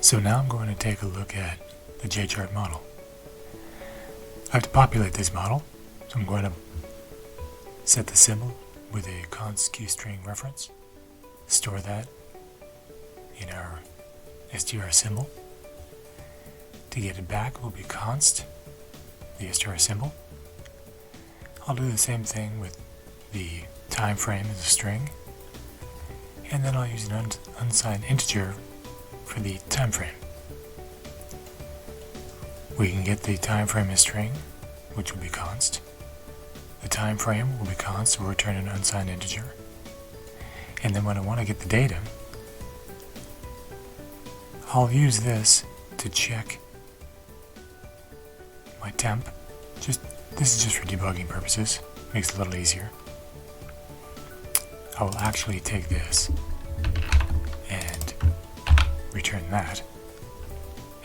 So now I'm going to take a look at the JChart model. I have to populate this model, so I'm going to set the symbol with a const qstring reference, store that in our str symbol. To get it back will be const the str symbol. I'll do the same thing with the time frame as a string, and then I'll use an unsigned integer for the time frame. We can get the time frame as string, which will be const. The time frame will be const, so we'll return an unsigned integer. And then when I want to get the data, I'll use this to check my temp. This is just for debugging purposes, makes it a little easier. I will actually take this and return that,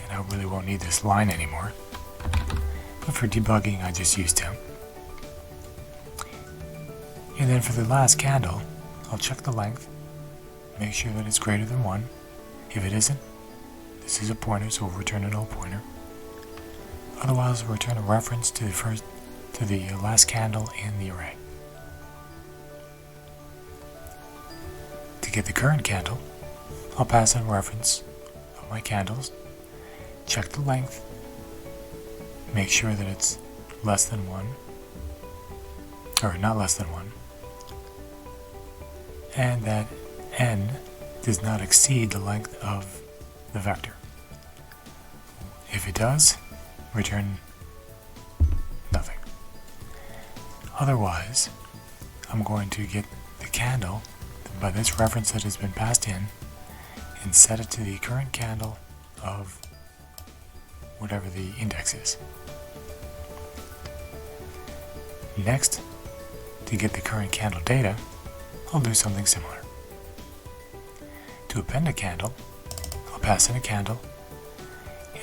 and I really won't need this line anymore, but for debugging I just use temp. And then for the last candle, I'll check the length, make sure that it's greater than 1. If it isn't, this is a pointer, so we'll return a null pointer. Otherwise, we'll return a reference to the last candle in the array. To get the current candle, I'll pass in a reference of my candles, check the length, make sure that it's less than 1, or not less than 1, and that n does not exceed the length of the vector. If it does, return nothing. Otherwise, I'm going to get the candle by this reference that has been passed in and set it to the current candle of whatever the index is. Next, to get the current candle data, I'll do something similar. To append a candle, I'll pass in a candle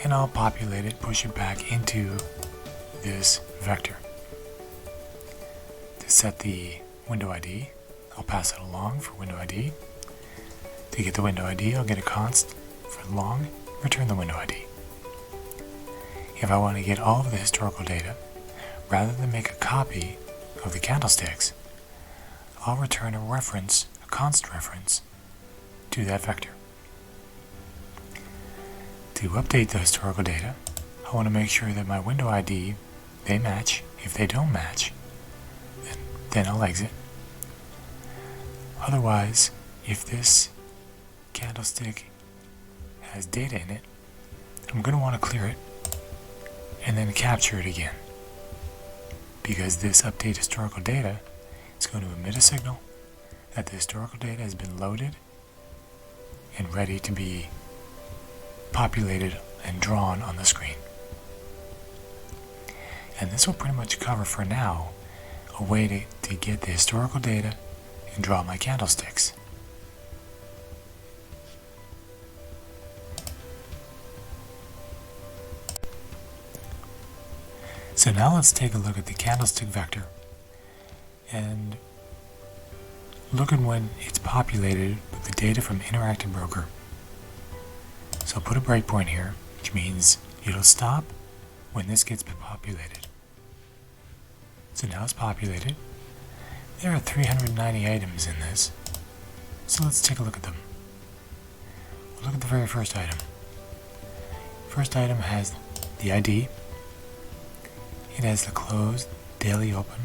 and I'll populate it, push it back into this vector. To set the window ID, I'll pass it along for window ID. To get the window ID, I'll get a const for long, return the window ID. If I want to get all of the historical data, rather than make a copy of the candlesticks, I'll return a reference, a const reference, to that vector. To update the historical data, I want to make sure that my window ID, they match. If they don't match, then I'll exit. Otherwise, if this candlestick has data in it, I'm going to want to clear it and then capture it again, because this update historical data is going to emit a signal that the historical data has been loaded and ready to be populated and drawn on the screen. And this will pretty much cover for now a way to get the historical data and draw my candlesticks. So now let's take a look at the candlestick vector and look at when it's populated with the data from Interactive Broker. So I'll put a breakpoint here, which means it'll stop when this gets populated. So now it's populated. There are 390 items in this, so let's take a look at them. We'll look at the very first item. First item has the ID. It has the closed, daily open.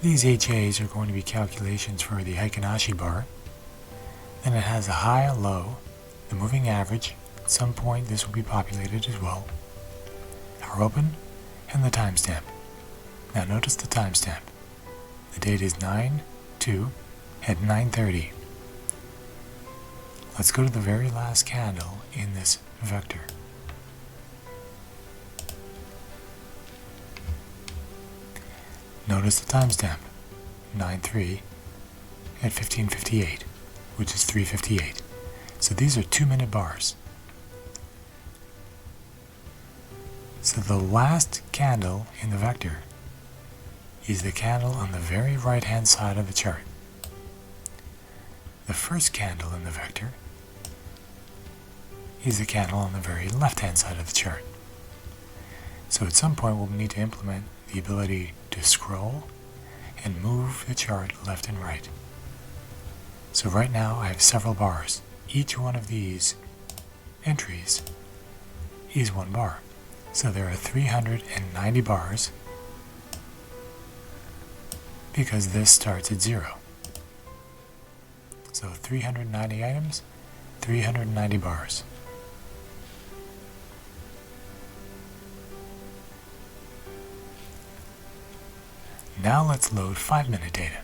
These HAs are going to be calculations for the Heikin-Ashi bar. Then it has a high, a low, the moving average. At some point this will be populated as well. Our open, and the timestamp. Now notice the timestamp. The date is 9/2 at 9:30. Let's go to the very last candle in this vector. Notice the timestamp, 9/3 at 15:58, which is 3:58. So these are 2-minute bars. So the last candle in the vector is the candle on the very right-hand side of the chart. The first candle in the vector is the candle on the very left-hand side of the chart. So at some point we'll need to implement the ability to scroll and move the chart left and right. So right now I have several bars. Each one of these entries is one bar. So there are 390 bars because this starts at 0. So 390 items, 390 bars. Now let's load 5-minute data.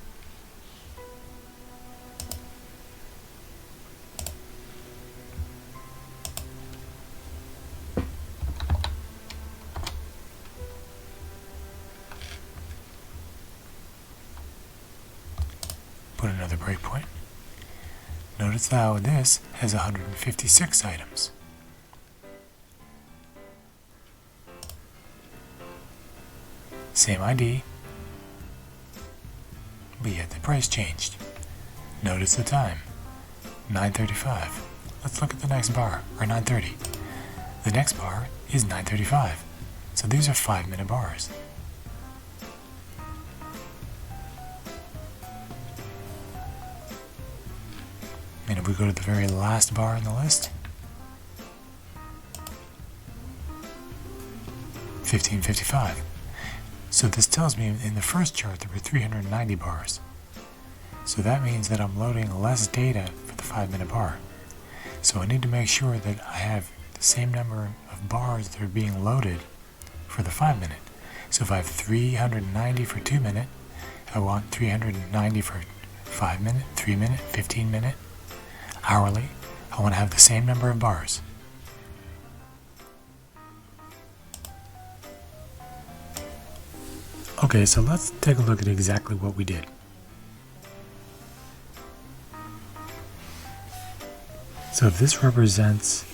Put another breakpoint. Notice how this has 156 items. Same ID, but yet the price changed. Notice the time, 9:35. Let's look at the next bar, or 9:30. The next bar is 9:35. So these are 5-minute bars. And if we go to the very last bar in the list, 15:55. So this tells me in the first chart there were 390 bars. So that means that I'm loading less data for the 5-minute bar. So I need to make sure that I have the same number of bars that are being loaded for the 5-minute. So if I have 390 for 2-minute, I want 390 for 5-minute, 3-minute, 15-minute, hourly. I want to have the same number of bars. Okay, so let's take a look at exactly what we did. So if this represents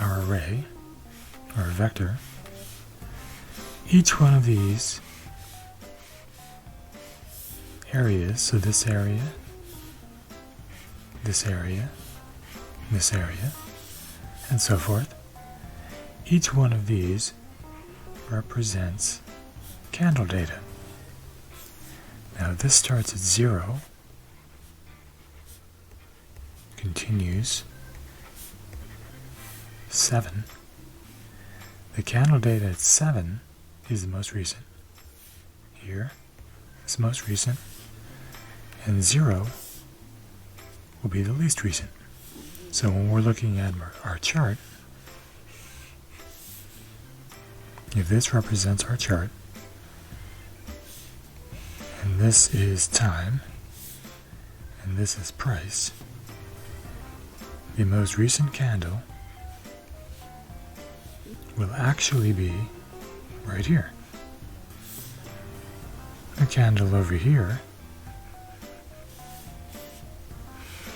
our array, or a vector, each one of these areas, so this area, this area, this area, and so forth, each one of these represents candle data. Now this starts at 0, continues 7. The candle data at 7 is the most recent. Here is the most recent, and 0 will be the least recent. So when we're looking at our chart, if this represents our chart, and this is time, and this is price, the most recent candle will actually be right here. The candle over here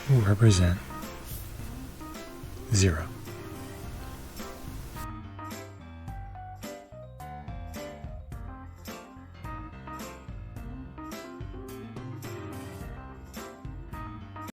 will represent 0.